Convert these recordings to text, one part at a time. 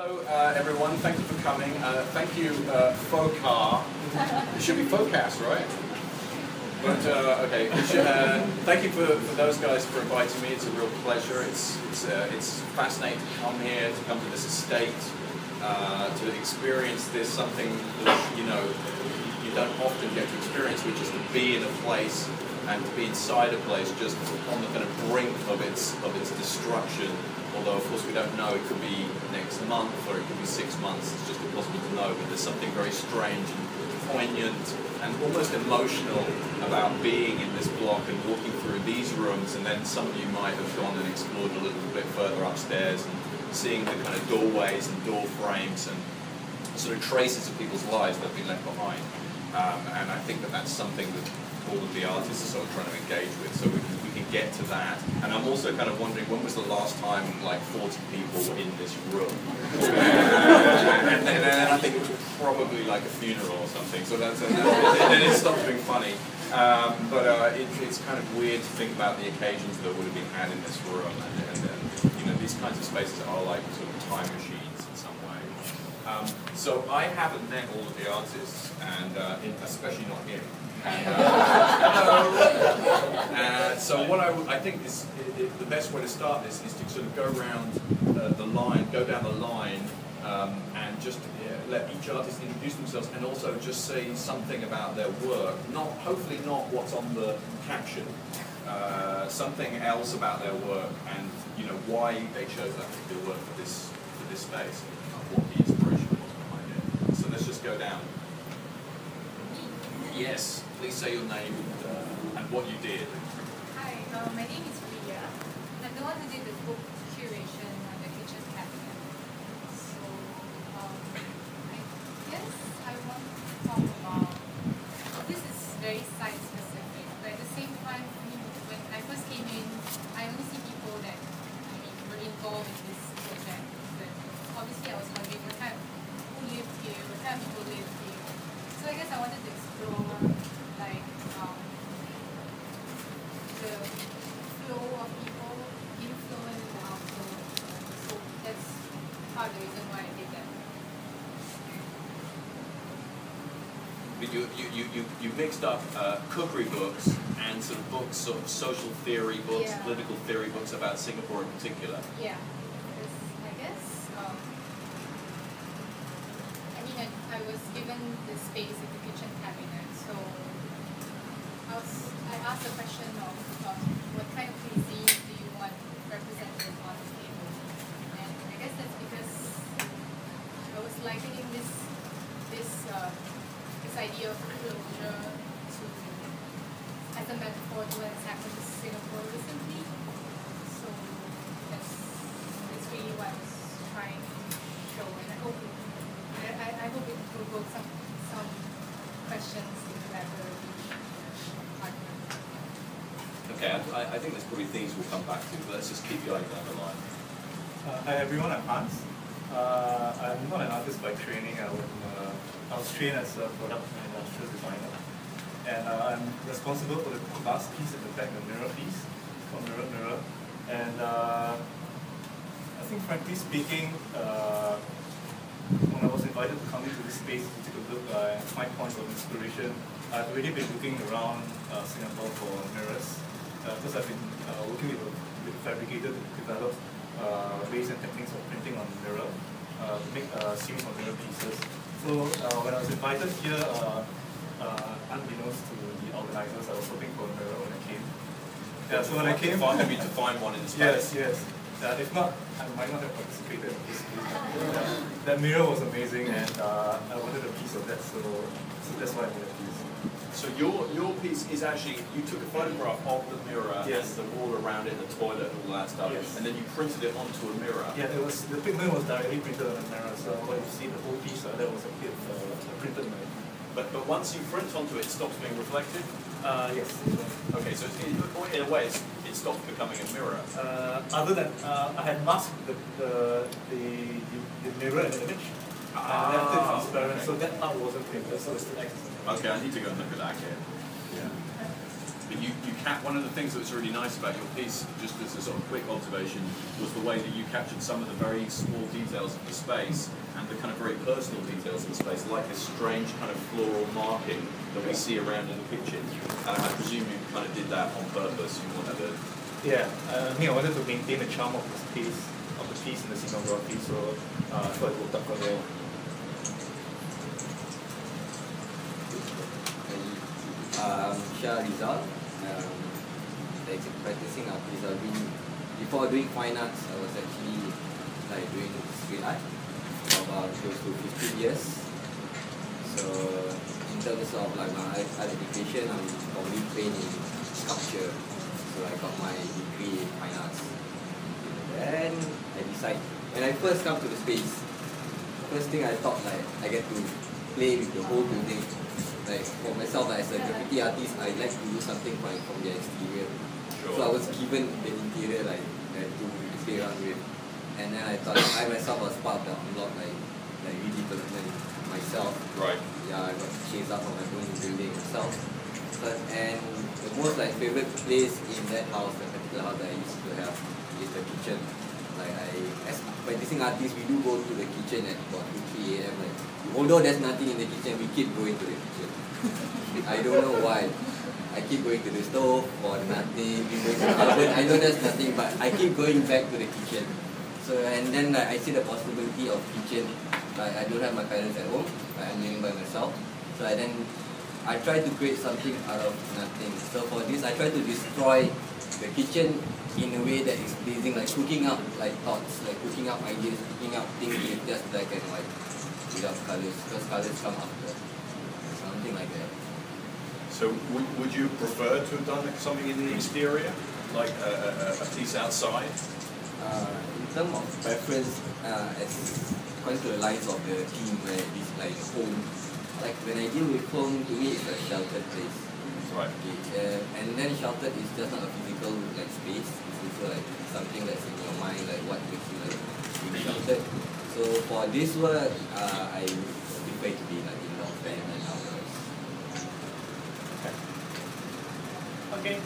Hello, everyone. Thank you for coming. Thank you, FOCA. It should be FOCAS, right? But okay. Thank you for those guys for inviting me. It's a real pleasure. It's fascinating to come here, to come to this estate, to experience this, something that you don't often get to experience, which is to be in a place and to be inside a place just on the kind of brink of its destruction. Although, of course, we don't know. It could be next month or it could be 6 months. It's just impossible to know. But there's something very strange and poignant and almost emotional about being in this block and walking through these rooms. And then some of you might have gone and explored a little bit further upstairs and seeing the kind of doorways and door frames and sort of traces of people's lives that have been left behind. And I think that that's something that all of the artists are sort of trying to engage with. So we can get to that. And I'm also kind of wondering, when was the last time like 40 people were in this room? and then I think it was probably like a funeral or something. So then it stopped being funny. But it's kind of weird to think about the occasions that would have been had in this room. And these kinds of spaces are like sort of time machines in some way. So I haven't met all of the artists, and especially not him. So what I think is the best way to start this is to sort of go around go down the line, and just let each artist introduce themselves and also just say something about their work. Hopefully not what's on the caption. Something else about their work and why they chose that particular work for this space and what the inspiration was behind it. So let's just go down. Yes, please say your name and what you did. Hi, my name is Ria. I'm the one who did the book curation on the kitchen cabinet. So, I guess I want to talk about, this is very site specific, but at the same time, when I first came in, I only see people that were involved in this project. But obviously I was wondering who lived here, what kind of people lived here. So I guess I wanted to explore like the flow of people, inflow and the outflow. So that's part of the reason why I did that. You mixed up cookery books and sort of social theory books, Yeah. political theory books about Singapore in particular. Yeah, because I guess I was given the space in the kitchen cabinet, so I asked the question of what kind of cuisine do you want represented on the table, and I guess that's because I was likening this idea of closure to as a metaphor to what has happened to Singapore recently. So that's really what I was trying to show, and I hope it provokes some questions in the laboratory argument. Okay, I think there's probably things we'll come back to, but let's just keep going down the line. Hi everyone, I'm Hans. I'm not an artist by training. I was trained as a product and industrial designer. And I'm responsible for the glass piece at the back, the mirror piece, called Mirror Mirror. And I think frankly speaking, when I was invited to come into this space to take a look and find points of inspiration, I've already been looking around Singapore for mirrors, because I've been working with fabricators to develop ways and techniques of printing on mirror, to make a series of mirror pieces. So when I was invited here, unbeknownst to the organizers, I was hoping for a mirror when I came. Yeah, so when I came, to find one in the space. Yes. If not, I might not have participated in this. That mirror was amazing, and I wanted a piece of that, so that's why I made a piece. So your piece is actually, you took a photograph of the mirror Yes. and the wall around it, the toilet and all that stuff, Yes. and then you printed it onto a mirror. Yeah, the pigment was directly printed on the mirror, so what you see, the whole piece, that was a bit printed mirror. But once you print onto it, it stops being reflected? Yes. Okay, so in a way, it stops becoming a mirror. Other than, I had masked the mirror and the image, and left it transparent, okay. so that part wasn't printed, so it's still exists. Okay, I need to go and look at that again. Yeah. But one of the things that was really nice about your piece, just as a sort of quick observation, was the way that you captured some of the very small details of the space and the kind of very personal details of the space, like this strange kind of floral marking that we see around in the kitchen. And I presume you kind of did that on purpose. You wanted to... Yeah, I wanted to maintain the charm of the piece in the scenography, so it worked out quite well. Shah Rizal, practicing artist. Before doing fine arts, I was actually doing street art for about close to 15 years. So in terms of my art education, I'm probably trained in sculpture. So I got my degree in fine arts. Then I decided, when I first come to the space, first thing I thought I get to play with the whole building. For myself, as a graffiti artist, I like to do something from the exterior. Sure. So I was given the interior to play around with. And then I thought I myself was part of the unlock, redevelopment myself. Right. Yeah, I got chased out from my own building myself. And the most favorite place in that house, the particular house that I used to have, is the kitchen. As practicing artists, we do go to the kitchen at about 2-3 a.m. Although there's nothing in the kitchen, we keep going to the kitchen. I don't know why. I keep going to the stove for nothing, we go to the oven, I know there's nothing, but I keep going back to the kitchen. So, and then I see the possibility of kitchen. I don't have my parents at home, I'm living by myself. So I try to create something out of nothing. So for this, I try to destroy the kitchen in a way that is pleasing, cooking up thoughts, cooking up ideas, cooking up things with just black and white, without colors, because colors come after. Something like that. So would you prefer to have done something in the exterior, like a piece outside? In terms of preference, as according to the lines of the theme, it's home. When I deal with home, to me it's a sheltered place. Right. And then sheltered is just not a physical space. It's also something that's in your mind, what makes you being sheltered. So for this work, I prefer to be indoor and outdoors. Okay,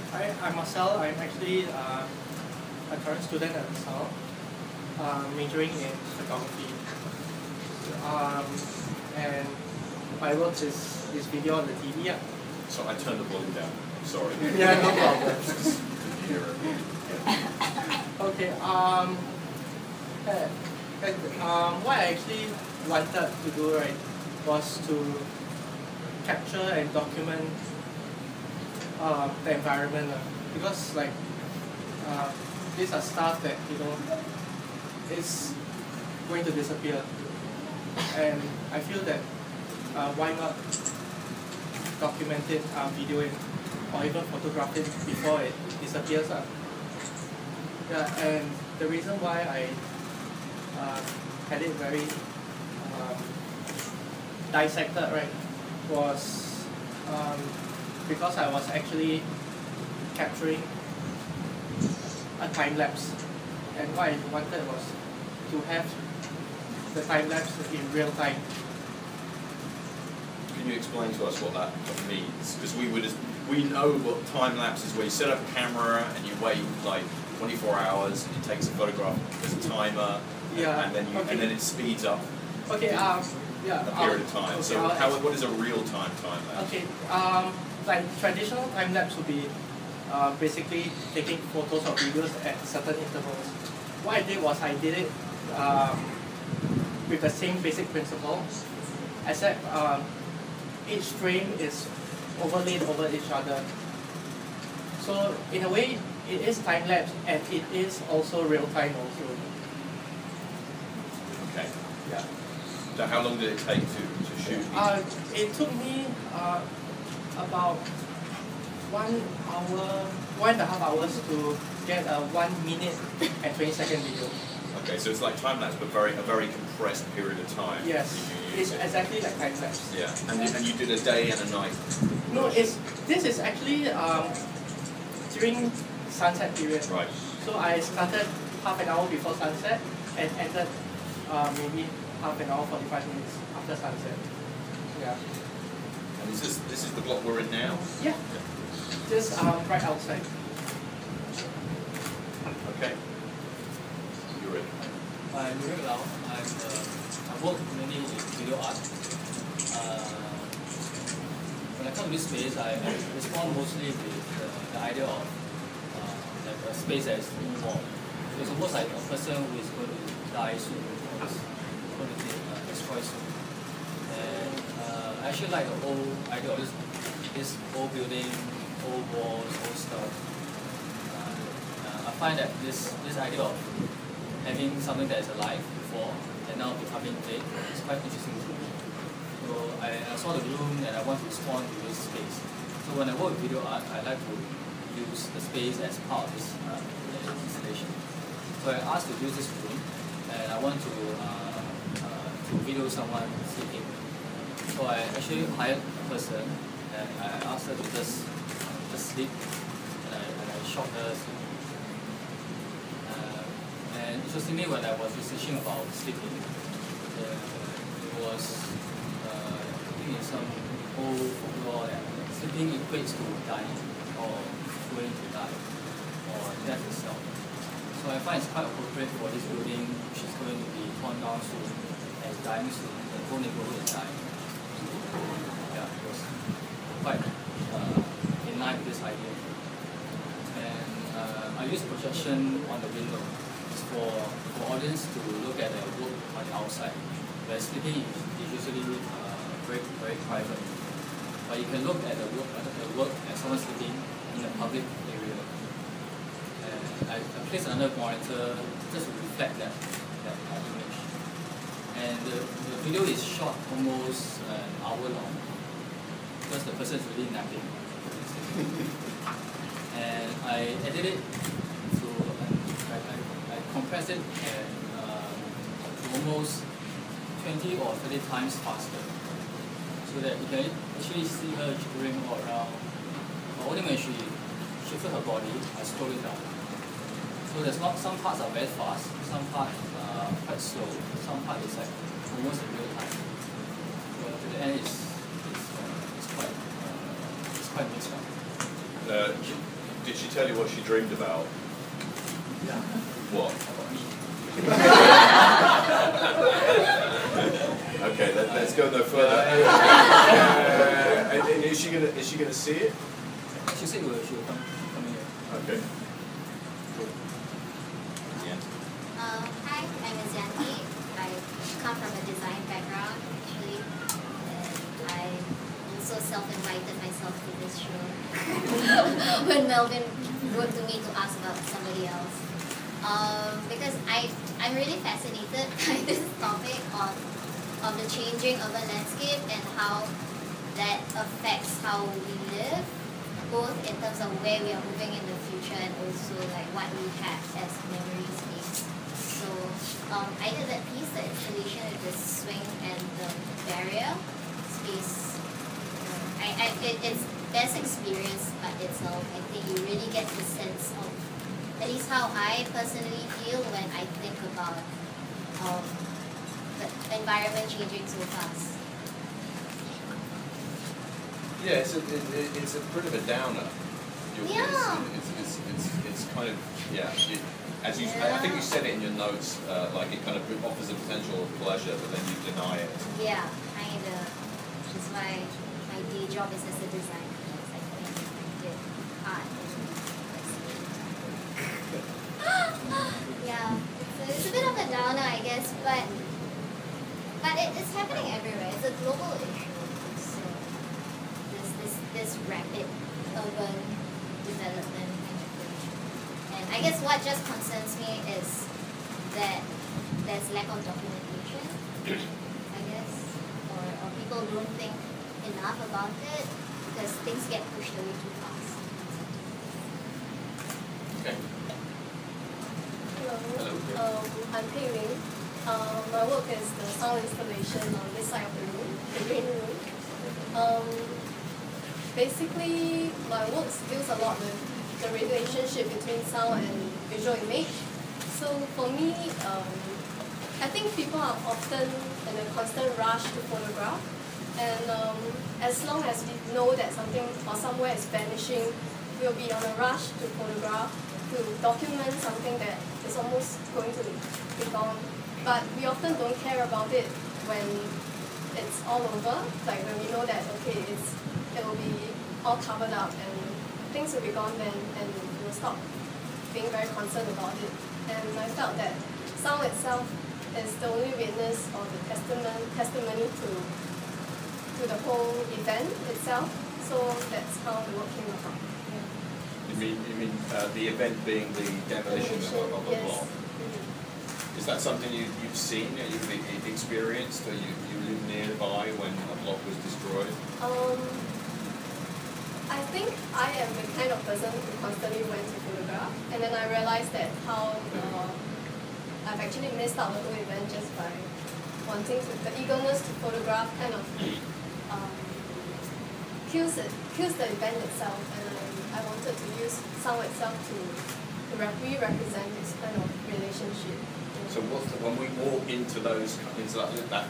I'm Marcel. I'm actually a current student at LaSalle, majoring in photography. And my work is video on the TV. Yeah. So I turned the volume down. Sorry. Yeah, no problem. Okay. What I actually wanted to do was to capture and document the environment, because these are stuff that is going to disappear, and I feel that why not document it, video it, or even photograph it before it disappears. Yeah, and the reason why I had it very dissected, was because I was actually capturing a time lapse, and what I wanted was to have the time lapse in real time. Can you explain to us what that means? Because we know what time lapse is, where you set up a camera and you wait 24 hours, and it takes a photograph. There's a timer, yeah, and then it speeds up. Okay. Yeah. A period of time. Okay, so what is a real-time time lapse? Okay. Traditional time lapse would be basically taking photos or videos at certain intervals. What I did was I did it with the same basic principle, except each frame is overlaid over each other. So in a way, it is time lapse and it is also real time also. Okay. Yeah. So how long did it take to shoot? It took me about 1.5 hours to get a 1 minute and 20-second video. Okay, so it's like time lapse, but a very compressed period of time. Yes, it's exactly like time lapse. Yeah, and you did a day and a night. No, this is actually during sunset period. Right. So I started half an hour before sunset and ended maybe half an hour, 45 minutes after sunset. Yeah. And this is the block we're in now? Yeah. Just right outside. Okay. You're ready. I'm Ray Lau. I work mainly in video art. When I come to this space, I respond mostly with the idea of like a space that is involved. So it's almost like a person who is going to die soon, or is going to be destroyed soon. And I actually like the whole idea of this old building, old walls, old stuff. I find that this idea of having something that is alive before and now becoming dead is quite interesting to me. So I saw the room and I want to respond to this space. So when I work with video art, I like to use the space as part of this installation. So I asked to use this room and I want to video someone sleeping. So I actually hired a person and I asked her to just sleep and I shot her sleep. And interestingly, when I was researching about sleeping, it was in some old folklore that sleeping equates to dying or going to die or death itself. So I find it's quite appropriate for this building, which is going to be torn down soon and dying soon. The whole neighborhood is dying. Yeah, it was quite in line with this idea. And I use projection on the window for audience to look at the work on the outside. Where sleeping is usually very private. But you can look at the work as someone sleeping in a public area. And I placed another monitor just to reflect that image. And the video is shot almost an hour long because the person is really napping. And I edited it to I compressed it and to almost 20 or 30 times faster, so that you can actually see her jiggering all around. Only when she shifted her body, I slow it down. So there's not, some parts are very fast, some parts are quite slow, some part is like almost in real time. But to the end, it's quite mixed up. Did she tell you what she dreamed about? Yeah. What? About me. Okay, let's go no further. And is she gonna see it? She said she will come here. Okay. Cool. Yeah. Hi, I'm Azanti. I come from a design background, actually. And I also self-invited myself to this show when Melvin wrote to me to ask about somebody else. Because I'm really fascinated by this topic of the changing urban landscape and how that affects how we live, both in terms of where we are moving in the future and also like what we have as memory space. So I did that piece, the installation of the swing and the barrier space. It's best experience by itself. I think you really get the sense of, at least how I personally feel when I think about the environment changing so fast. Yeah, it's a bit of a downer. Yeah. It's kind of, yeah. As you, I think you said it in your notes, like it kind of offers a potential of pleasure, but then you deny it. Yeah, kind of. Which is why my day job is as a designer. Because I think with art. Yeah, it's a bit of a downer, I guess, but it's happening everywhere. It's a global issue. So this rapid urban development kind of thing. And I guess what just concerns me is that there's lack of documentation, I guess, or people don't think enough about it because things get pushed away too fast. Okay. Hello, I'm Pei Ming. My work is the sound installation on this side of the room, the main room. Basically, my work deals a lot with the relationship between sound and visual image. So for me, I think people are often in a constant rush to photograph. And as long as we know that something or somewhere is vanishing, we'll be on a rush to photograph, to document something that is almost going to be gone. But we often don't care about it when it's all over, like when we know that, okay, it will be all covered up and things will be gone then, and we'll stop being very concerned about it. And I felt that sound itself is the only witness or the testimony to the whole event itself. So that's how the work came about. Yeah. You mean the event being the demolition of a yes. block? Mm-hmm. Is that something you've seen, you've experienced, or you live nearby when a block was destroyed? I think I am the kind of person who constantly went to photograph, and then I realized that how I've actually missed out the whole event just by wanting to, the eagerness to photograph kind of kills the event itself, and I wanted to use sound itself to re-represent this kind of relationship. So when we walk into that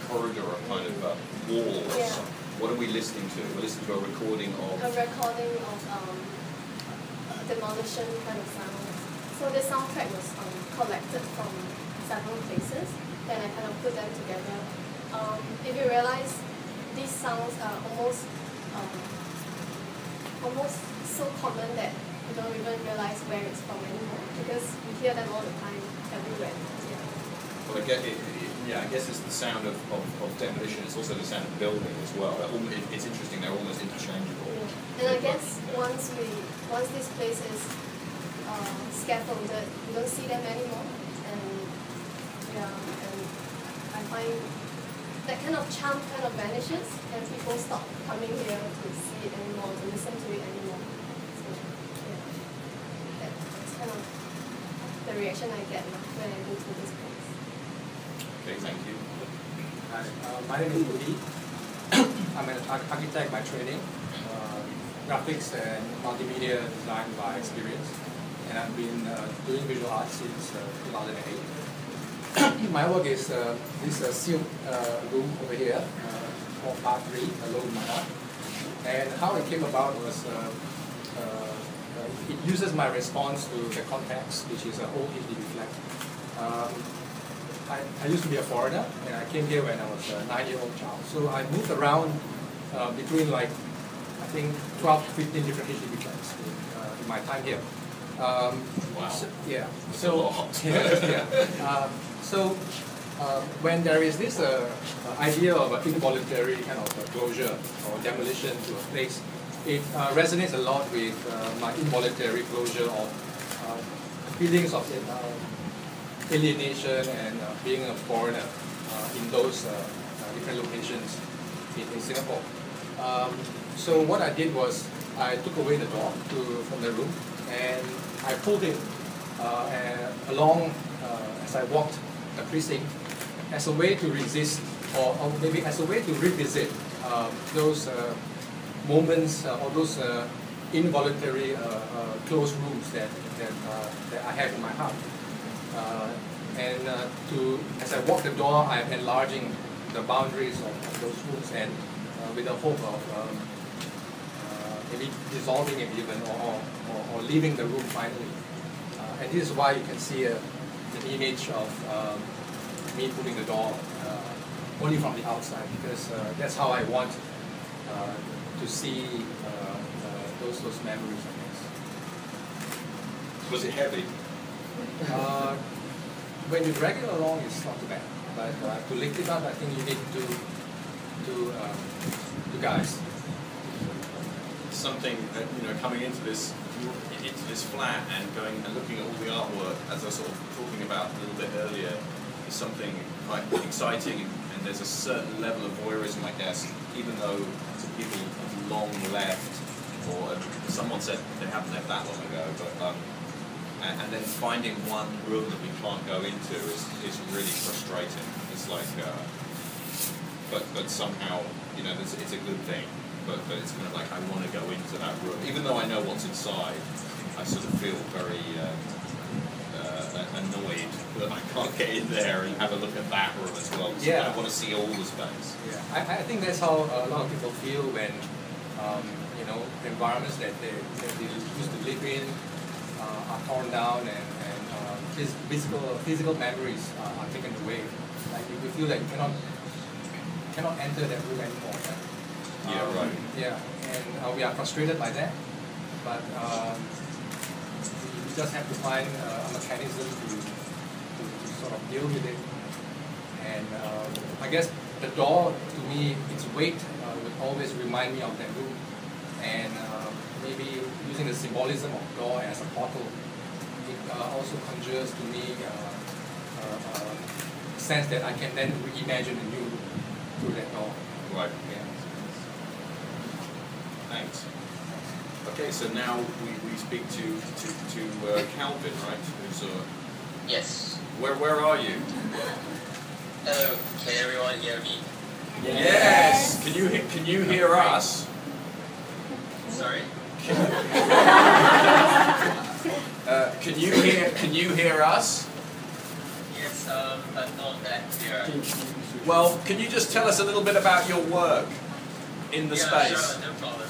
corridor of kind of walls, yeah. What are we listening to? We're listening to a recording of... A recording of demolition kind of sounds. So the soundtrack was collected from several places, then I kind of put them together. If you realize, these sounds are almost so common that you don't even realize where it's from anymore, because we hear them all the time, everywhere. Yeah. Well, I guess it's the sound of demolition. It's also the sound of building as well. It's interesting. They're almost interchangeable. Yeah. And I guess once this place is scaffolded, we don't see them anymore. And I find that kind of charm kind of vanishes, and people stop coming here to see it anymore, to listen to it anymore. So yeah, that's kind of the reaction I get when I go to this place. Okay, thank you. Hi, my name is Rudy. I'm an architect by training, graphics and multimedia design by experience, and I've been doing visual arts since 2008. My work is this sealed room over here, called Part 3, alone in my heart. And how it came about was it uses my response to the context, which is an old HD reflect. I used to be a foreigner, and I came here when I was a 9-year-old child. So I moved around between I think 12 to 15 different HD reflects in my time here. Wow. So, yeah. That's So, a lot. yeah. When there is this idea of an involuntary kind of closure or demolition to a place, it resonates a lot with my involuntary closure of feelings of alienation and being a foreigner in those different locations in Singapore. So what I did was I took away the door from the room, and I pulled it along as I walked the precinct as a way to resist, or maybe as a way to revisit those moments or those involuntary closed rooms that I have in my heart. As I walk the door, I'm enlarging the boundaries of those rooms, and with the hope of maybe dissolving it even, or leaving the room finally. And this is why you can see an image of me pulling the door only from the outside, because that's how I want to see those memories, I guess. Was it heavy? When you drag it along, it's not too bad. But to lift it up, I think you need two guys. Something that, coming into this flat and going and looking at all the artwork, as I was sort of talking about a little bit earlier, is something quite exciting, and there's a certain level of voyeurism, I guess, even though people have long left, or someone said they haven't left that long ago, but and then finding one room that we can't go into is really frustrating. It's like, but somehow, it's a good thing. But it's kind of like I want to go into that room, even though I know what's inside. I sort of feel very annoyed that I can't get in there and have a look at that room as well. So I want to see all the space. Yeah, I think that's how a lot of people feel when you know, the environments that they used to live in are torn down and physical memories are taken away. Like you feel that you cannot enter that room anymore. Yeah, right. Yeah, and we are frustrated by that, but we just have to find a mechanism to sort of deal with it. And I guess the door, to me, its weight would always remind me of that room. And maybe using the symbolism of door as a portal, it also conjures to me a sense that I can then reimagine a new room through that door. Right. Yeah. Thanks. Okay, so now we speak to Calvin, right? Who's Yes. Where are you? Hello. Can everyone hear me? Yes. Can you hear us? Sorry. Can you hear us? Yes. But not that clear. Well, can you just tell us a little bit about your work in the space? Sure, no problem.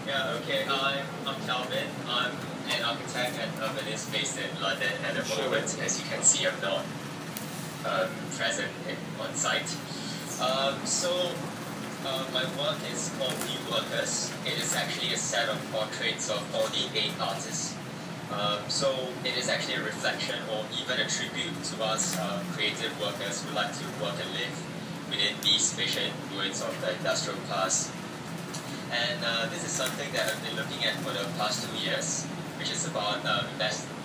Yeah, okay, I'm Calvin. I'm an architect and urbanist based in London at the moment. As you can see, I'm not present on site. My work is called New Workers. It is actually a set of portraits of all the 8 artists. So it is actually a reflection or even a tribute to us creative workers who like to work and live within these spatial influence of the industrial past. And this is something that I've been looking at for the past 2 years, which is about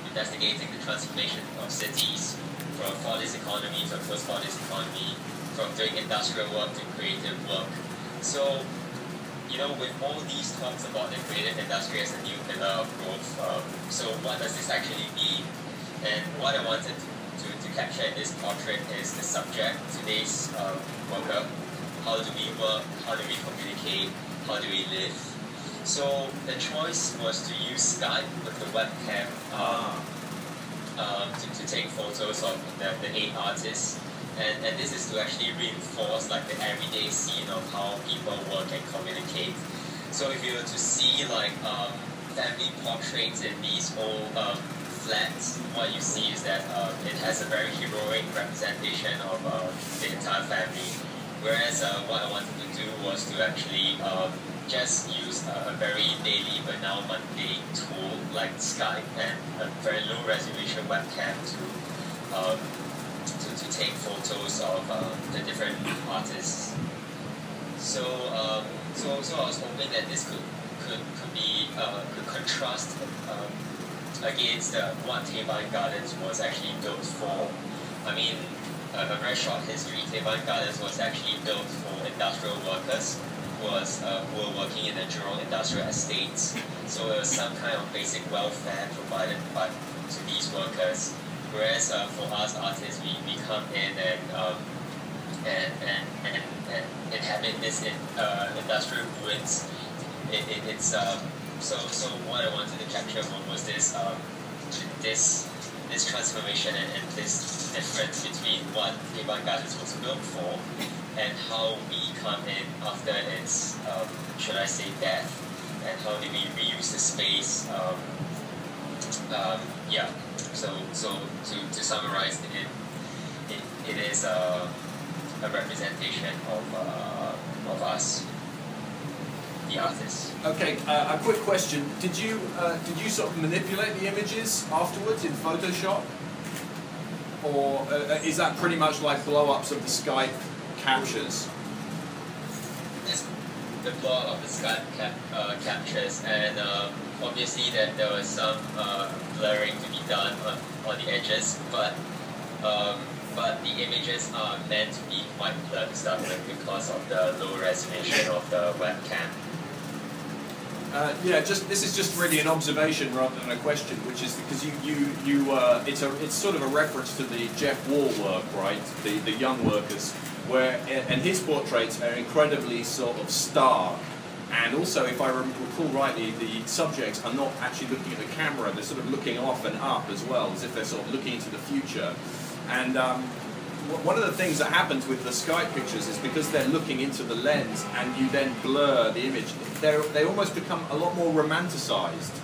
investigating the transformation of cities from Fordist economy to post-Fordist economy, from doing industrial work to creative work. So, you know, with all these talks about the creative industry as a new pillar of growth, so what does this actually mean? And what I wanted to capture in this portrait is the subject, today's worker. How do we work? How do we communicate? How do we live? So the choice was to use Skype with the webcam to take photos of the 8 artists. And this is to actually reinforce like the everyday scene of how people work and communicate. So if you were to see like family portraits in these old flats, what you see is that it has a very heroic representation of the entire family. Whereas what I wanted to do was to actually just use a very daily but now mundane tool like Skype and a very low resolution webcam to take photos of the different artists. So I was hoping that this could contrast against what Teban Gardens was actually built for. I mean, a very short history. Teban Gardens was actually built for industrial workers who were working in the Jurong industrial estates. So it was some kind of basic welfare provided to these workers. Whereas for us artists, we come in and inhabit this industrial ruins. So what I wanted to capture was this transformation and this difference between what Teban Gardens was built for and how we come in after its, should I say, death, and how do we reuse the space. So to summarize, it is a representation of us, the artists. Okay, a quick question. Did you sort of manipulate the images afterwards in Photoshop? Or is that pretty much like blow-ups of the Skype captures? It's the blow-up of the Skype captures, and obviously that there was some blurring to be done on the edges, but the images are meant to be quite blurred to start with because of the low resolution of the webcam. This is just really an observation rather than a question, which is because it's sort of a reference to the Jeff Wall work, right? The young workers, and his portraits are incredibly sort of stark And also, if I recall rightly, the subjects are not actually looking at the camera, they're sort of looking off and up as well, as if they're sort of looking into the future. And one of the things that happens with the Skype pictures is because they're looking into the lens and you then blur the image, they almost become a lot more romanticized.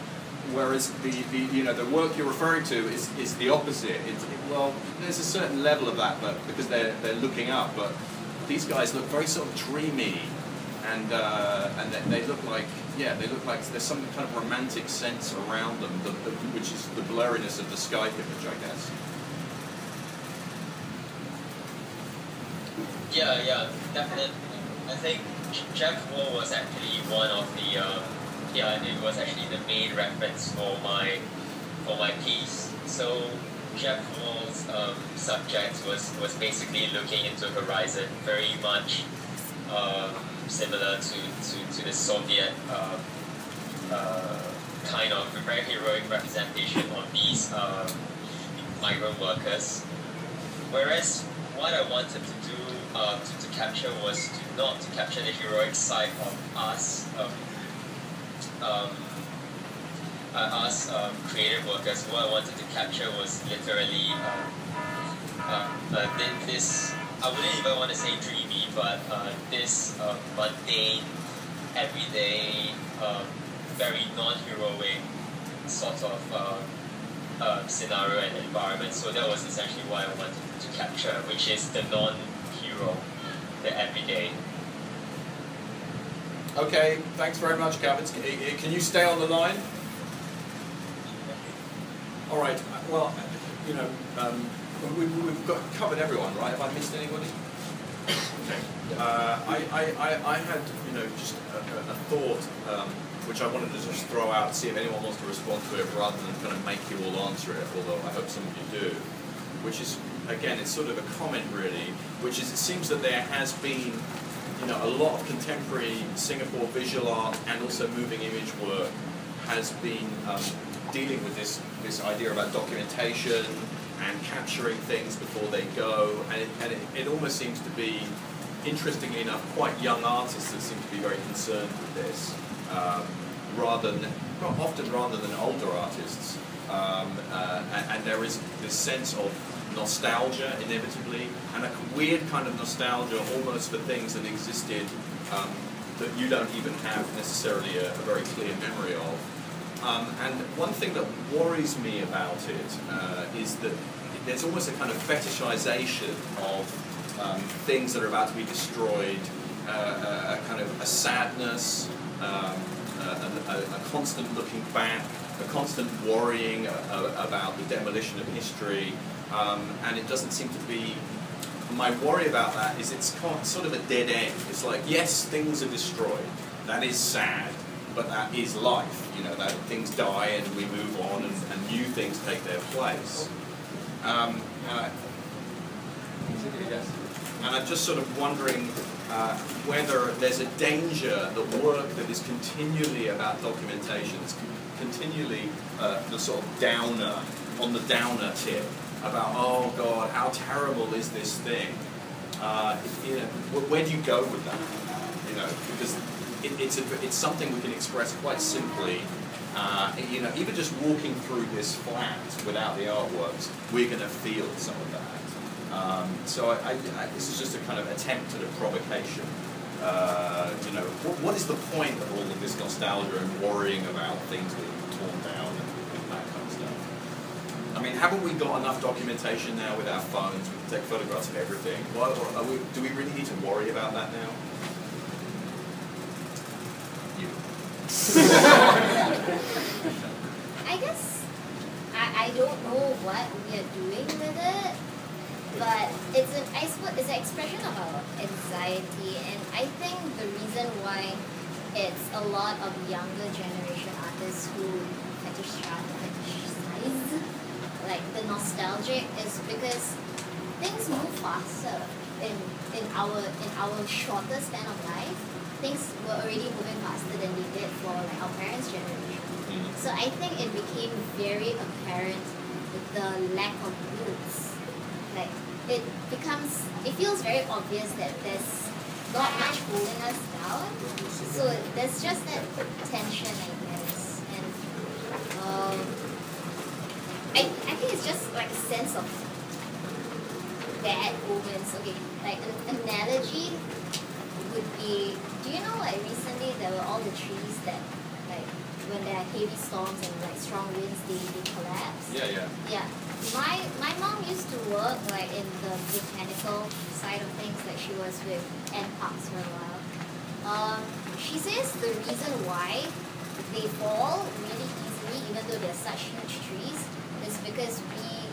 Whereas the work you're referring to is the opposite. Well, there's a certain level of that, but because they're looking up, but these guys look very sort of dreamy, and they look like there's some kind of romantic sense around them, which is the blurriness of the Skype image, I guess. Yeah, definitely. I think Jack Wall was actually one of the it was actually the main reference for my piece. So Jack Wall's subject was basically looking into horizon, very much similar to the Soviet kind of very heroic representation of these migrant workers. Whereas what I wanted to do to capture was not to capture the heroic side of us creative workers. What I wanted to capture was literally this, I wouldn't even want to say dreamy, but this mundane, everyday, very non-heroic sort of scenario and environment. So that was essentially what I wanted to capture, which is the non-hero, the everyday. Okay, thanks very much, Calvin. Can you stay on the line? All right. Well, we've covered everyone, right? Have I missed anybody? Okay. I had just a thought which I wanted to just throw out, see if anyone wants to respond to it, rather than kind of make you all answer it. Although I hope some of you do. Which is, again, it's sort of a comment really. Which is, it seems that there has been a lot of contemporary Singapore visual art and also moving image work has been dealing with this idea about documentation and capturing things before they go, and it almost seems to be, interestingly enough, quite young artists that seem to be very concerned with this, often rather than older artists, and there is this sense of nostalgia, inevitably, and a weird kind of nostalgia almost for things that existed that you don't even have necessarily a very clear memory of. And one thing that worries me about it is that there's almost a kind of fetishization of things that are about to be destroyed, a kind of a sadness, a constant looking back, a constant worrying about the demolition of history. And it doesn't seem to be, my worry about that is it's sort of a dead end. It's like, yes, things are destroyed, that is sad, but that is life, that things die and we move on and new things take their place. And I'm just sort of wondering whether there's a danger that work that is continually about documentation, is continually the sort of downer, on the downer tip, about, oh God, how terrible is this thing? Where do you go with that? Because it's something we can express quite simply. Even just walking through this flat without the artworks, we're going to feel some of that. So this is just a kind of attempt at a provocation. What is the point of all of this nostalgia and worrying about things that are torn down and that kind of stuff? I mean, haven't we got enough documentation now with our phones? We can take photographs of everything. Do we really need to worry about that now? You. I guess I don't know what we are doing with it, but I suppose it's an expression of our anxiety, and I think the reason why it's a lot of younger generation artists who fetishize like the nostalgic is because things move faster in our shorter span of life. Things were already moving faster than they did for like our parents' generation. So I think it became very apparent the lack of roots. Like it feels very obvious that there's not much holding us down. So there's just that tension, I guess. And I think it's just like a sense of bad omens. Okay, like an analogy would be, do you know like recently there were all the trees that like when there are heavy storms and like strong winds they collapse? Yeah. My mom used to work like in the botanical side of things, like she was with Ann Parks for a while. She says the reason why they fall really easily even though they're such huge trees is because we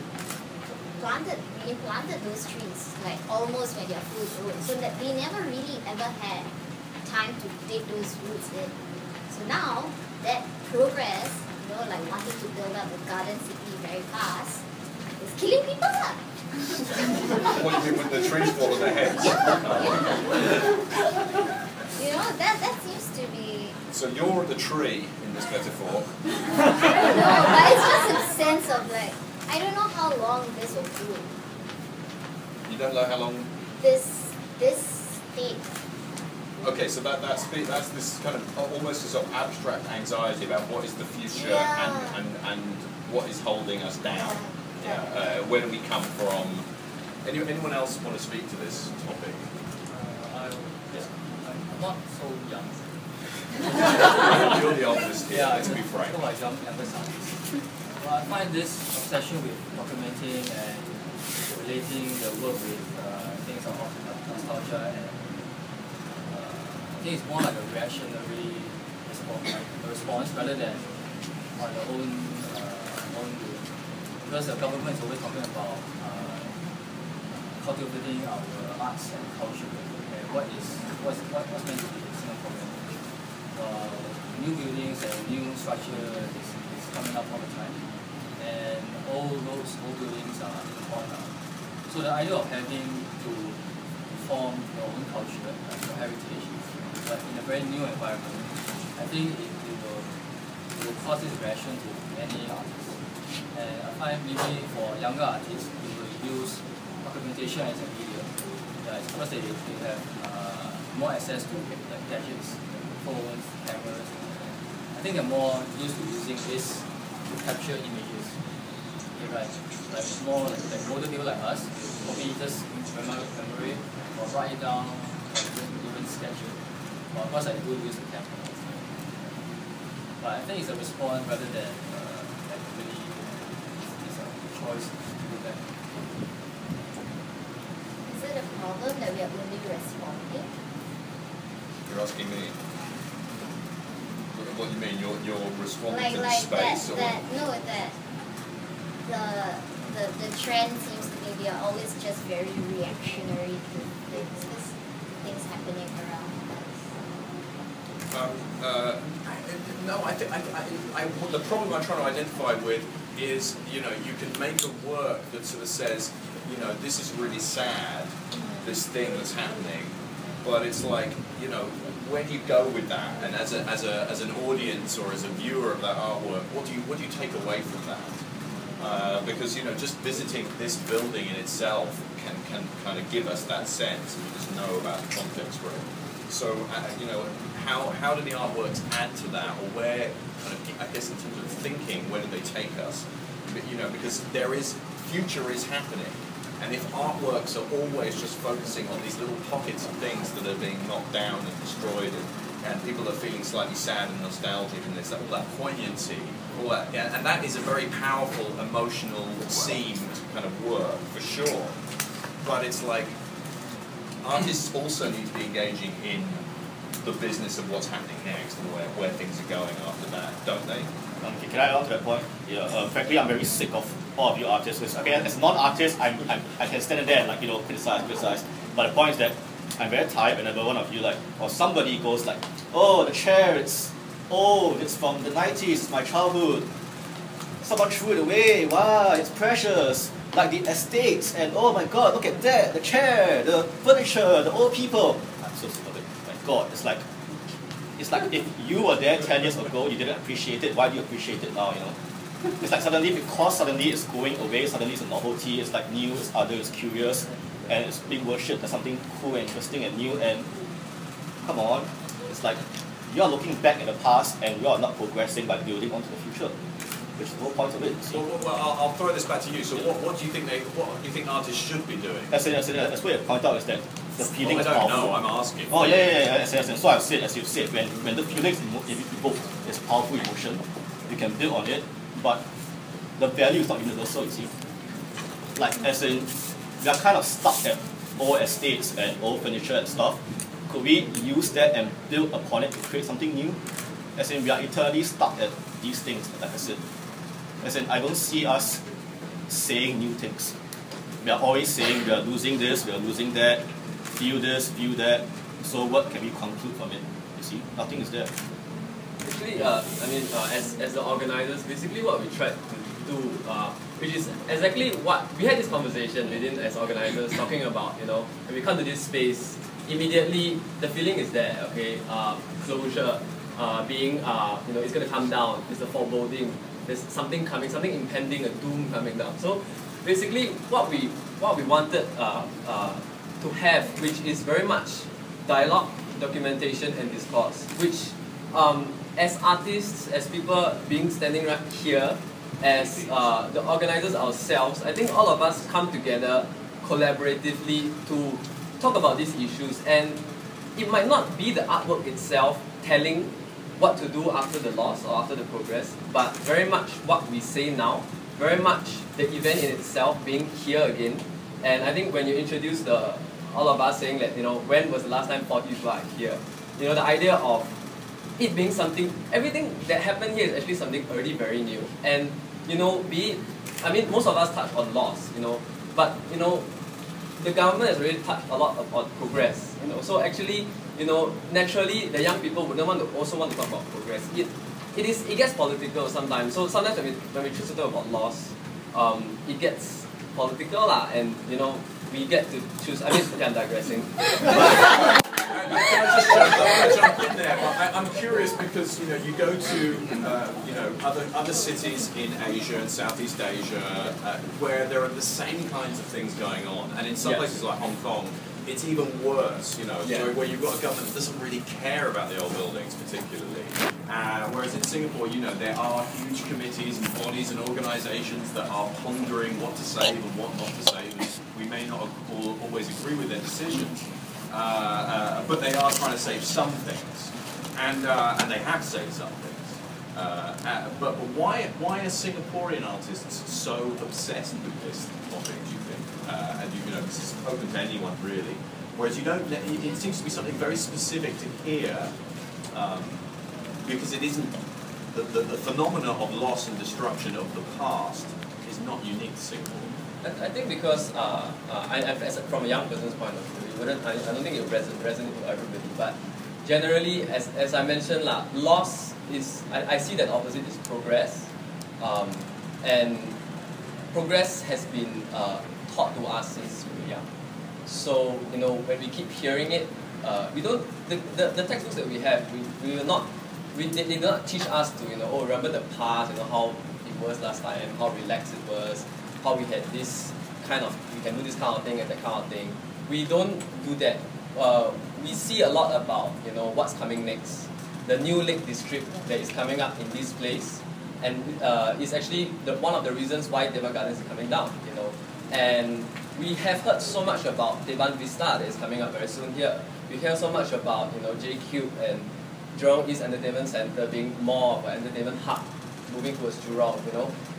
implanted those trees like almost when they're full grown, so that they never really ever had time to dig those roots in. So now that progress, you know, like wanting to build up a garden city very fast, is killing people up. What do you mean when the trees fall on their heads? You know, that seems to be. So you're the tree in this metaphor. I don't know, but it's just a sense of like, I don't know how long this will do. You don't know how long? This state. Okay, so that's this kind of almost a sort of abstract anxiety about what is the future and what is holding us down. Where do we come from? Anyone else want to speak to this topic? I'm not so young. You're the oldest here, let's be frank. So like younger scientists. Well, I find this obsession with documenting and relating the work with things of nostalgia and I think it's more like a reactionary response rather than on your own doing. Because the government is always talking about cultivating our arts and culture and what's meant to be Singaporean. New buildings and new structure is coming up all the time, and all those old buildings are torn down. So the idea of having to form your own culture, your heritage, but in a very new environment, I think it will cause this reaction to many artists. And I find maybe for younger artists, they will use documentation as a medium. Because they have more access to like gadgets, phones, cameras. I think they're more used to using this to capture images. Okay, right? Like more like older people like us, probably just remember it or write it down or even sketch it. But of course I do use the camera. But I think it's a response rather than like really it's a choice to do that. Is it a problem that we are only responding? You're asking me? What do you mean? You're responding to the like space? The trend seems to be we are always just very reactionary to things happening around us. No, I think the problem I'm trying to identify with is, you know, you can make a work that sort of says, you know, this is really sad, this thing that's happening, but it's like, you know, where do you go with that? And as an audience or as a viewer of that artwork, what do you take away from that? Because, you know, just visiting this building in itself can kind of give us that sense, and we just know about the context for it. So, you know, how do the artworks add to that, or where, kind of, I guess in terms of thinking, where do they take us? You know, because future is happening, and if artworks are always just focusing on these little pockets of things that are being knocked down and destroyed, and people are feeling slightly sad and nostalgic, and there's all that poignancy, all that, and that is a very powerful, emotional, seamed kind of work, for sure. But it's like, artists also need to be engaging in the business of what's happening next and where things are going after that, don't they? Okay, can I add on to that point? Yeah, frankly, I'm very sick of all of you artists. Okay, as a non-artist, I can stand there and, like, you know, criticize. But the point is that I'm very tired whenever one of you, like, or somebody goes like, oh, the chair, it's old, it's from the 90s, it's my childhood. Someone threw it away, wow, it's precious. Like the estates, and oh my god, look at that, the chair, the furniture, the old people. I'm so sick of it. My god, it's like if you were there 10 years ago, you didn't appreciate it, why do you appreciate it now, you know? It's like suddenly it's going away, suddenly it's a novelty, it's like new, it's other, it's curious, and it's being worshipped as something cool and interesting and new, and come on, it's like you are looking back at the past and you are not progressing by building onto the future, which is the whole point of it. Well, I'll throw this back to you. So what do you think artists should be doing? As what you point out is that the feeling is I don't powerful. know, I'm asking. Oh yeah. So I've said, as you said, when the feelings evoked is powerful emotion, you can build on it, but the value is not universal, you see. Like, as in, we are kind of stuck at old estates and old furniture and stuff. Could we use that and build upon it to create something new? As in, we are eternally stuck at these things, like I said. As in, I don't see us saying new things. We are always saying we are losing this, we are losing that, feel this, feel that. So what can we conclude from it? You see, nothing is there. Actually, as the organizers, basically what we tried to do, which is exactly what we had this conversation within as organizers, talking about, when we come to this space, immediately the feeling is there, okay, closure, being, it's going to come down, there's a foreboding, there's something coming, something impending, a doom coming down. So basically what we wanted to have, which is very much dialogue, documentation and discourse, which as artists, as people being standing right here, as the organizers ourselves, I think all of us come together collaboratively to talk about these issues, and it might not be the artwork itself telling what to do after the loss or after the progress, but very much what we say now, very much the event in itself being here again. And I think when you introduce all of us saying that, when was the last time 40 people are here, the idea of it being something, everything that happened here is actually something already very new. And, most of us touch on loss, but, the government has already touched a lot on progress, So actually, naturally, the young people would also want to talk about progress. It gets political sometimes. So sometimes when we choose to talk about loss, it gets political and we get to choose. I'm digressing. Can I just jump in there? I'm curious because you go to other cities in Asia and Southeast Asia where there are the same kinds of things going on, and in some places like Hong Kong, it's even worse. Where you've got a government that doesn't really care about the old buildings particularly. Whereas in Singapore, there are huge committees and bodies and organisations that are pondering what to save and what not to save, and we may not always agree with their decisions. But they are trying to save some things, and they have saved some things. But why are Singaporean artists so obsessed with this topic? Do you think? And this is open to anyone really. Whereas it seems to be something very specific to here, because it isn't the phenomena of loss and destruction of the past is not unique to Singapore. I think because from a young person's point of view, I don't think it will resonate with everybody. But generally, as I mentioned, loss is, I see that opposite is progress, and progress has been taught to us since we were young. So when we keep hearing it, we don't the textbooks that we have, they did not teach us to remember the past, how it was last time, how relaxed it was, how we had this we can do this kind of thing and that kind of thing. We don't do that. We see a lot about what's coming next. The new Lake District that is coming up in this place, and it's actually one of the reasons why Teban Gardens is coming down. And we have heard so much about Teban Vista that is coming up very soon here. We hear so much about J-Cube and Jurong East Entertainment Centre being more of an entertainment hub, moving towards Jurong.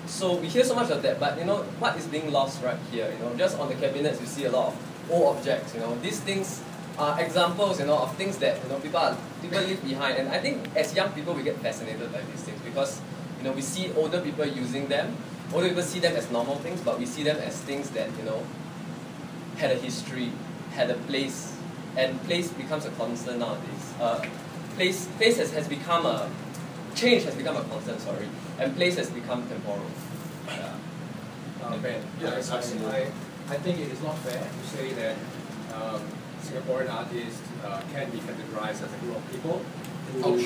So we hear so much of that, but what is being lost right here? Just on the cabinets you see a lot of old objects. These things are examples of things that people leave behind. And I think as young people we get fascinated by these things because we see older people using them. Older people see them as normal things, but we see them as things that had a history, had a place, and place becomes a constant nowadays. Place has become a change has become a constant, and place has become temporal. Ben, I think it is not fair to say that Singaporean artists can be categorized as a group of people who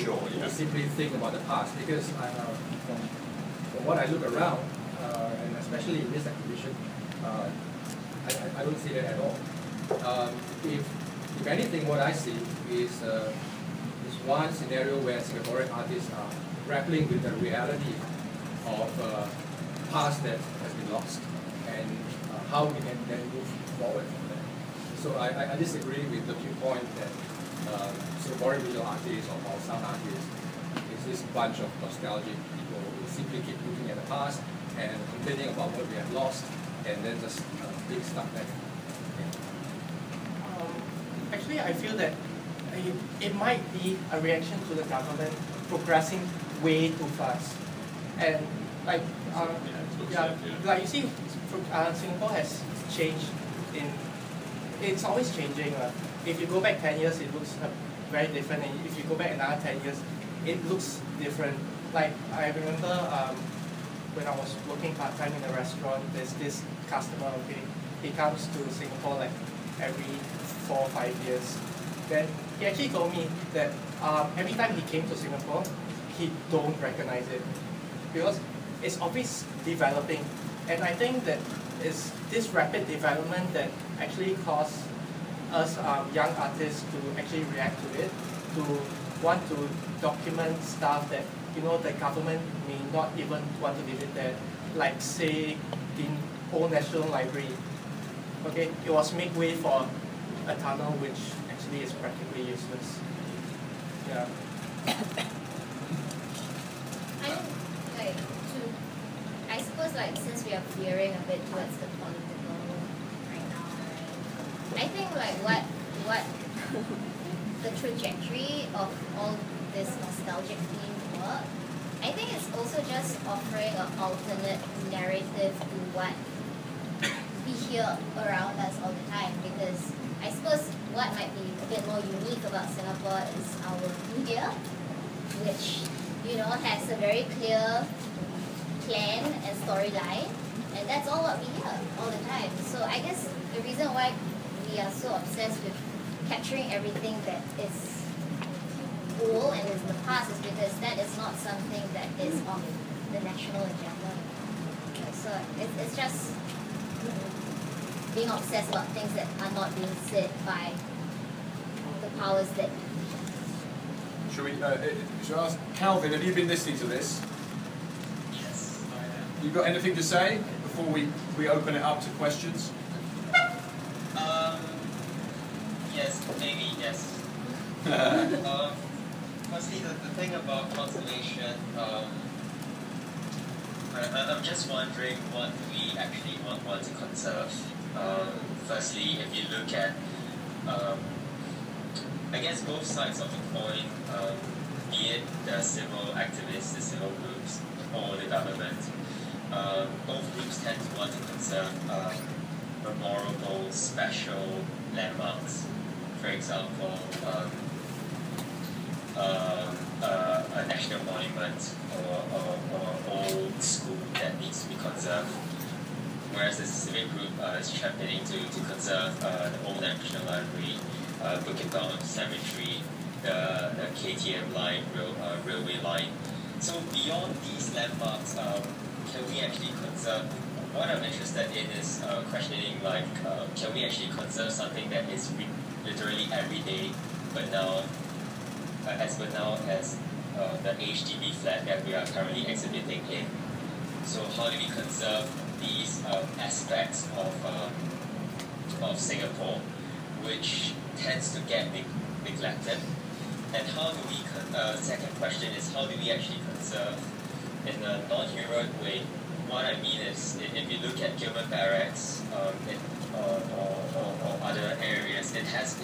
simply think about the past. Because from what I look around, and especially in this exhibition, I don't see that at all. If anything, what I see is one scenario where Singaporean artists are grappling with the reality of past that has been lost and how we can then move forward from there. So I disagree with the viewpoint that Singaporean visual artists or sound artists is this bunch of nostalgic people who simply keep looking at the past and complaining about what we have lost and then just being stuck there. Actually, I feel that it might be a reaction to the government progressing way too fast. And like, like you see, Singapore has changed it's always changing. If you go back 10 years, it looks very different. And if you go back another 10 years, it looks different. Like, I remember when I was working part-time in a restaurant, there's this customer, okay, he comes to Singapore like every 4 or 5 years. Then he actually told me that every time he came to Singapore, he don't recognize it because it's always developing. And I think that it's this rapid development that actually caused us young artists to actually react to it, to want to document stuff that, you know, the government may not even want to leave it there. Like, say, the old National Library. Okay, it was make way for a tunnel which actually is practically useless. Yeah. I suppose, like, since we are veering a bit towards the political right now, right? I think like what the trajectory of all this nostalgic themed work, I think it's also just offering an alternate narrative to what we hear around us all the time. Because I suppose what might be a bit more unique about Singapore is our media, which, you know, has a very clear plan and storyline, and that's all what we hear all the time. So I guess the reason why we are so obsessed with capturing everything that is old and is in the past is because that is not something that is on the national agenda. So it's just being obsessed about things that are not being said by the powers that be. Should I ask Calvin, have you been listening to this? Yes, I am. You got anything to say before we open it up to questions? Yes, maybe, yes. Firstly, the thing about conservation, I'm just wondering what we actually want to conserve. Firstly, if you look at, I guess both sides of the coin, be it the civil activists, the civil groups, or the government, both groups tend to want to conserve memorable, special landmarks. For example, a national monument or old school that needs to be conserved. Whereas the civic group is championing to conserve the old National Library, Bukit Brown Cemetery, the KTM line, railway line. So beyond these landmarks, can we actually conserve? What I'm interested in is questioning, like, can we actually conserve something that is literally every day, but now as the HDB flat that we are currently exhibiting in. So how do we conserve these aspects of Singapore, which tends to get neglected? And how do we? Second question is, how do we actually conserve in a non-heroic way? What I mean is, if you look at Gilman Barracks or other areas, it has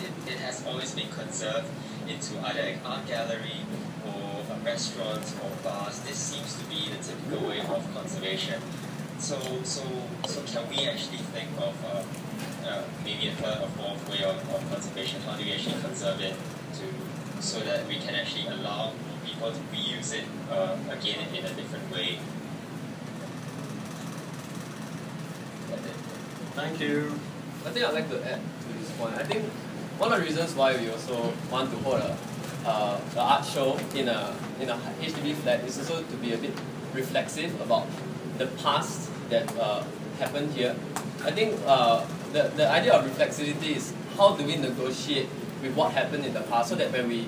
always been conserved into either an art gallery or restaurants or bars. This seems to be the typical way of conservation. So can we actually think of maybe a third or fourth way of conservation? How do we actually conserve it so that we can actually allow people to reuse it again in a different way? Thank you. I think I'd like to add to this point. I think one of the reasons why we also want to hold the art show in a HDB flat is also to be a bit reflexive about the past that happened here. I think the idea of reflexivity is how do we negotiate with what happened in the past, so that when we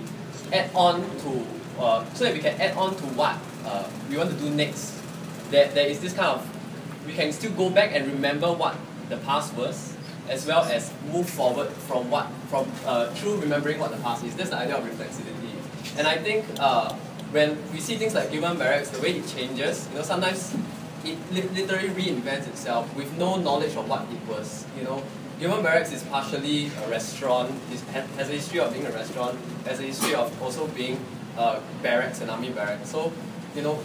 add on to, so that we can add on to what we want to do next, there is this kind of, we can still go back and remember what the past was, as well as move forward through remembering what the past is. That's the idea of reflexivity. And I think when we see things like Gilman Barracks, the way it changes, sometimes it literally reinvents itself with no knowledge of what it was. Gilman Barracks is partially a restaurant, has a history of being a restaurant, has a history of also being barracks and army barracks. So,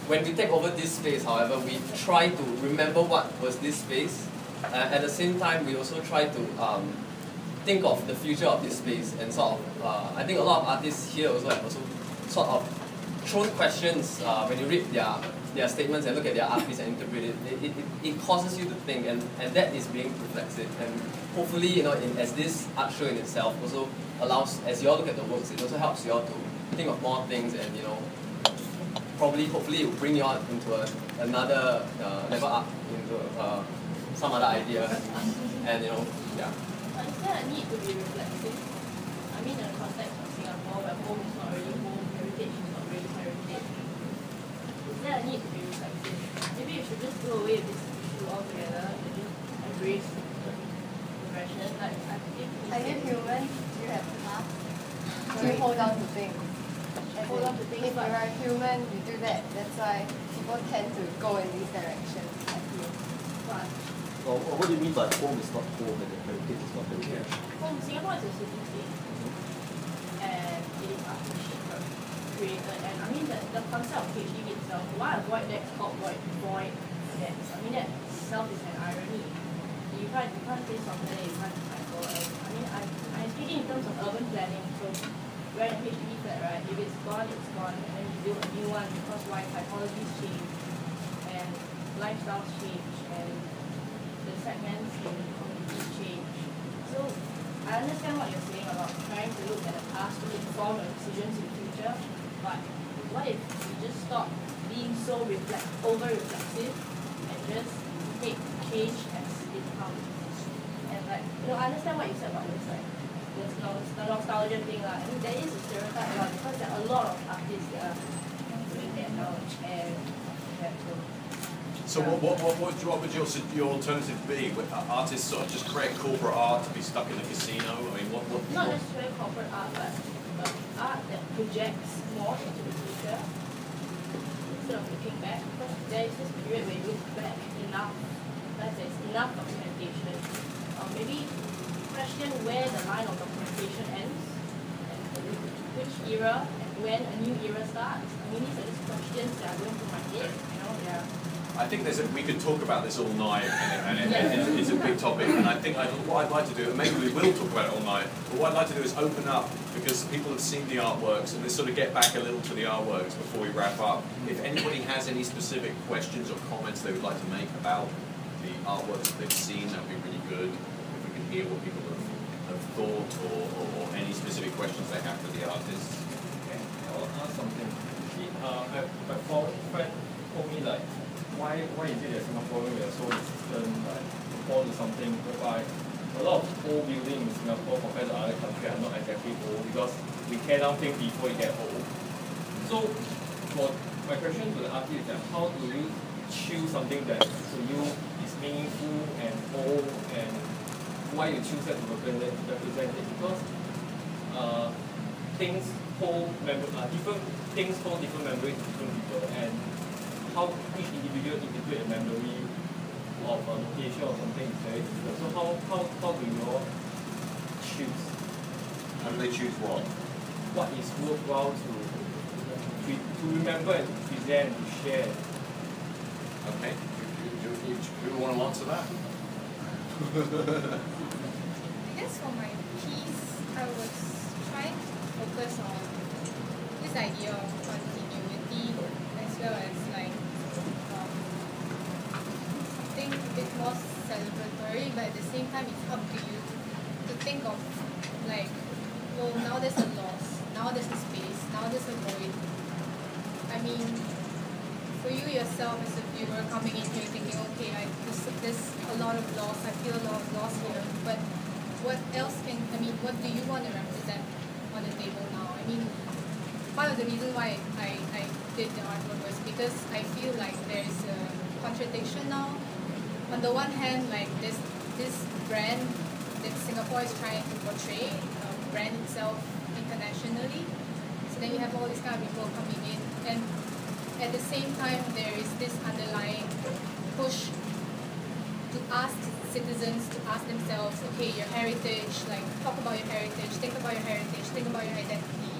when we take over this space, however, we try to remember what was this space. At the same time, we also try to think of the future of this space and sort of, I think a lot of artists here also have also sort of thrown questions when you read their statements and look at their art piece and interpret it. It causes you to think, and that is being reflexive. And hopefully, as this art show in itself also allows, as you all look at the works, it also helps you all to think of more things, and hopefully it will bring you out into another level up, into some other idea, and yeah. Is there a need to be reflexive? I mean, in the context of Singapore, where home is not really home, heritage is not really heritage. Is there a need to be reflexive? Maybe you should just do away with this issue altogether and just embrace progression. Like, Are you human? You have enough. So you hold on to things. Hold on to things. If you're a human, you do that. That's why people tend to go in these directions, I feel. But what do you mean by home is not home and the heritage is not heritage? home, Singapore is a city-state. And it is artificially created. And I mean, the concept of HD itself, why a void deck called void decks? I mean, that itself is an irony. You can't say something that you can't tackle. And I mean, I'm speaking in terms of urban planning. So, we're in a HD flat, right? If it's gone, it's gone. And then you build a new one because why? Typologies change. And lifestyles change. And the segments in the community change. So, I understand what you're saying about trying to look at the past to inform your decisions in the future, but what if we just stop being so over-reflexive and just take change as it comes? And I understand what you said about this, the nostalgia thing. I mean, there is a stereotype about it because there are a lot of artists that are doing that now, and so what would your alternative be? Would artists sort of just create corporate art to be stuck in a casino? I mean, what? Not necessarily corporate art, but art that projects more into the future instead of looking back. Because there is this period where you look back enough, that there's enough documentation. Maybe question where the line of documentation ends, and which era, and when a new era starts. I mean, these are just questions that are going through my head. Yeah. I think we could talk about this all night, and it's a big topic. And I think what I'd like to do, and maybe we will talk about it all night, but what I'd like to do is open up, because people have seen the artworks, and let's sort of get back a little to the artworks before we wrap up. If anybody has any specific questions or comments they would like to make about the artworks that they've seen, that would be really good. If we can hear what people have thought, or any specific questions they have for the artists. Okay, I'll ask something. My foreign friend told me why is it that Singaporeans are so resistant to fall to something whereby a lot of old buildings in Singapore compared to other countries are not exactly old because we tear down things before it gets old. So my question to the artist is that how do you choose something that to you is meaningful and old, and why you choose that to represent it? Because things hold different memories to different people, and how each individual interpret a memory of a location or something is very different. So how do you all choose? How do they choose what? What is worthwhile to remember and to present and to share? Okay. Do you want to answer that? I guess for my piece, I was trying to focus on this idea of continuity as well as something a bit more celebratory, but at the same time it's up to you to think of well, now there's a loss, now there's a space, now there's a void. I mean, for you yourself as a viewer coming in here thinking, okay, there's a lot of loss, I feel a lot of loss here, but what else what do you want to represent? one of the reasons why I did the artwork was because I feel like there's a contradiction now. On the one hand, like this brand that Singapore is trying to portray, brand itself internationally. So then you have all these kind of people coming in, and at the same time there is this underlying push to ask citizens to ask themselves, okay, your heritage, like talk about your heritage, think about your heritage, think about your identity.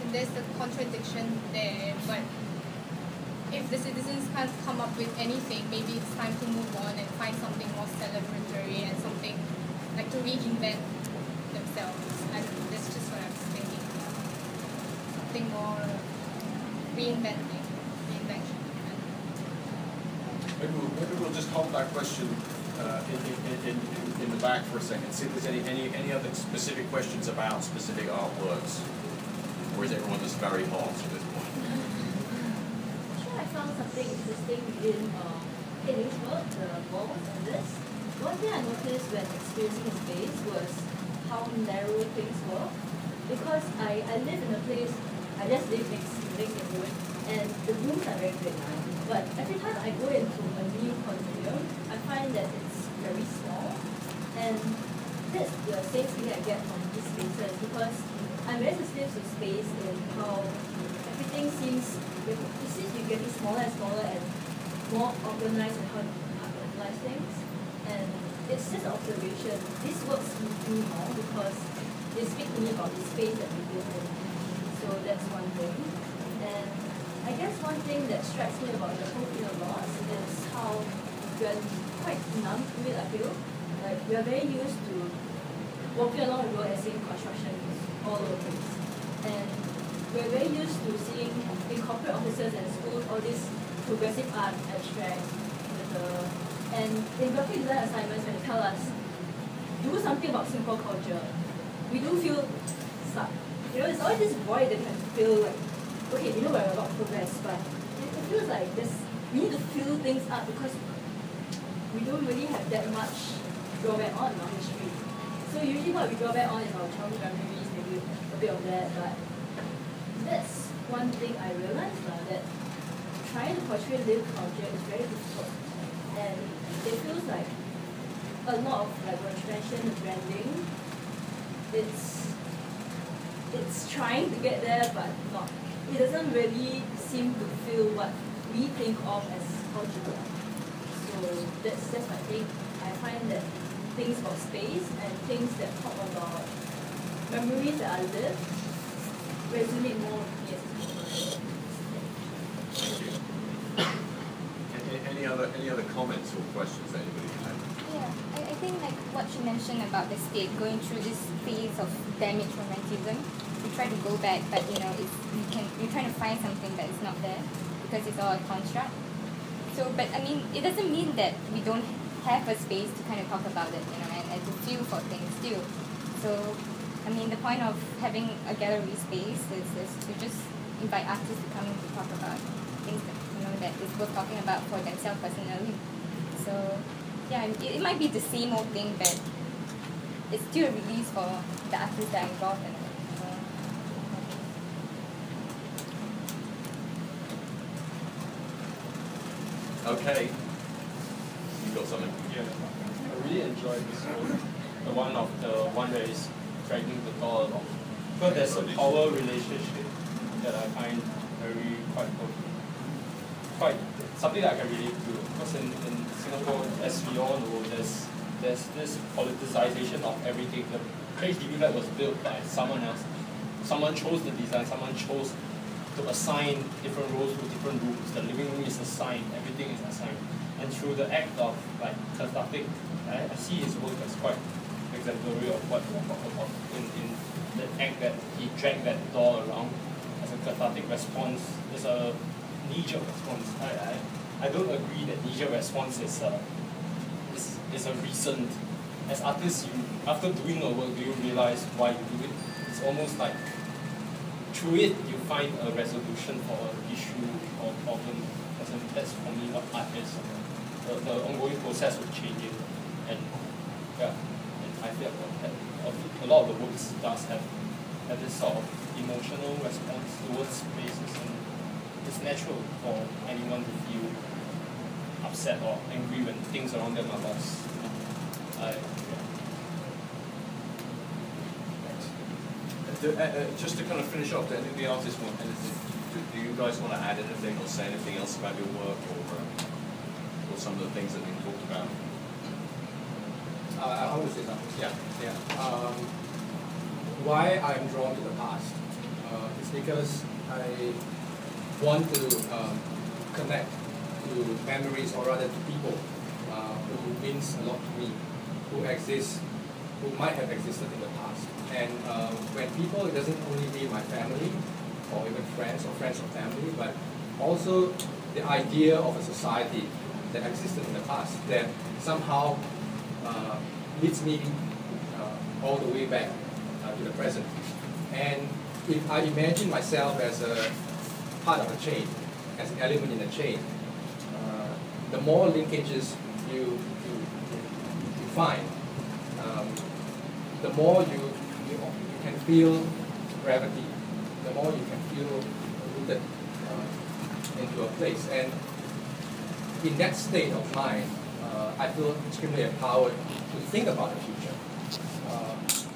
And there's the contradiction there, but if the citizens can't come up with anything, maybe it's time to move on and find something more celebratory and something like to reinvent themselves. And that's just what I was thinking. Something more reinvention. Maybe we'll just hold that question in the back for a second. See if there's any other specific questions about specific artworks, or is everyone just very hot at this point? I found something interesting in Hilling's work, the walls and this. One thing I noticed when experiencing his space was how narrow things were. Because I live in a place, I just live next neighborhood, and the rooms are very big. But every time I go into a new condominium, I find that it's very small. And that's the same feeling I get from these spaces, because I'm very sensitive to space and how everything seems to be getting smaller and smaller and more organized and how to organize things. And it's just an observation. This works with me more because they speak to me about the space that we live in. So that's one thing. And I guess one thing that strikes me about the whole thing of loss is how we're quite numb to it, I feel. Like, we're very used to walking along the road and seeing construction all over the place. And we're very used to seeing in corporate offices and schools all this progressive art, abstract, and in graphic design assignments when they tell us, do something about Singapore culture, we do feel stuck. You know, it's always this void that we have to feel like, okay, we know we're a lot of progress, but it feels like we need to fill things up because we don't really have that much drawback on our history. So usually what we draw back on is our childhood memories, maybe a bit of that, but that's one thing I realized that trying to portray lived culture is very difficult. And it feels like a lot of like retrenchment branding, it's trying to get there but not. It doesn't really seem to feel what we think of as culture. So that's my thing. I find that things about space and things that talk about memories that are lived resonate more with me as a Any other comments or questions that anybody had? Yeah, I think like what you mentioned about the state going through this phase of damaged romanticism, we try to go back, but you know, you're trying to find something that is not there because it's all a construct. So, but I mean, it doesn't mean that we don't have a space to kind of talk about it, you know, and to feel for things still. So, I mean, the point of having a gallery space is to just invite artists to come in to talk about things that, you know, that is worth talking about for themselves personally. So, yeah, it might be the same old thing, but it's still a release for the artists that are involved in it. Okay. You got something? Yeah. I really enjoyed this one. The one that is dragging the door along. Because there's a power relationship that I find quite something that I can relate to. Because in Singapore, as we all know, there's this politicization of everything. The HDB flat was built by someone else. Someone chose the design, someone chose to assign different roles to different rooms. The living room is assigned, everything is assigned. And through the act of like cathartic, I see his work as quite exemplary of what we talk about in the act that he dragged that door around as a cathartic response, as a knee-jerk response. I don't agree that knee-jerk response is a recent. As artists, after doing a work, do you realize why you do it? It's almost like through it you find a resolution for an issue or problem. That's for me what art is. The ongoing process of changing, and yeah, and I feel that a lot of the works does have this sort of emotional response towards spaces, and it's natural for anyone to feel upset or angry when things around them are lost. Just to kind of finish off, do any of the artists want anything? Do you guys want to add anything or say anything else about your work or some of the things that have been talked about? I want to say something. Yeah. Why I'm drawn to the past is because I want to connect to memories, or rather to people who means a lot to me, who might have existed in the past. And when people, it doesn't only be my family or even friends or friends of family, but also the idea of a society that existed in the past that somehow leads me all the way back to the present. And if I imagine myself as a part of a chain, as an element in a chain, the more linkages you find, the more you can feel gravity, the more you can feel rooted into a place. And in that state of mind, I feel extremely empowered to think about the future.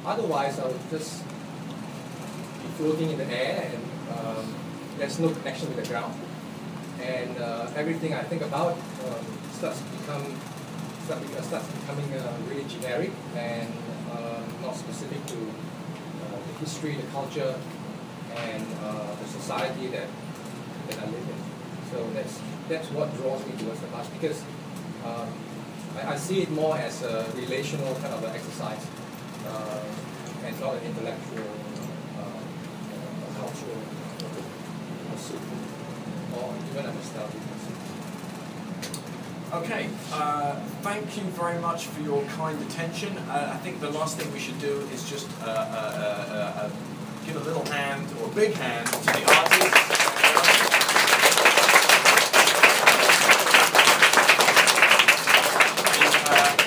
Otherwise, I would just be floating in the air, and there's no connection with the ground. And everything I think about starts becoming really generic and not specific to the history, the culture, and the society that I live in. So that's what draws me towards the past, because I see it more as a relational kind of an exercise, and not an intellectual, cultural pursuit, or even a nostalgic pursuit. Okay, thank you very much for your kind attention. I think the last thing we should do is just give a little hand, or a big hand, to the artists.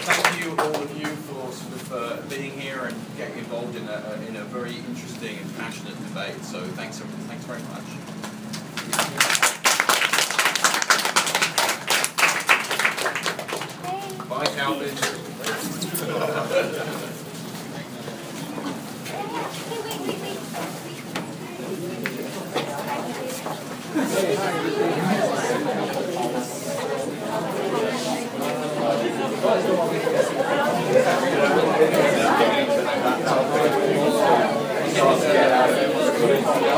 Thank you, all of you, for sort of being here and getting involved in a very interesting and passionate debate. So thanks very much. Bye, Calvin. Hey.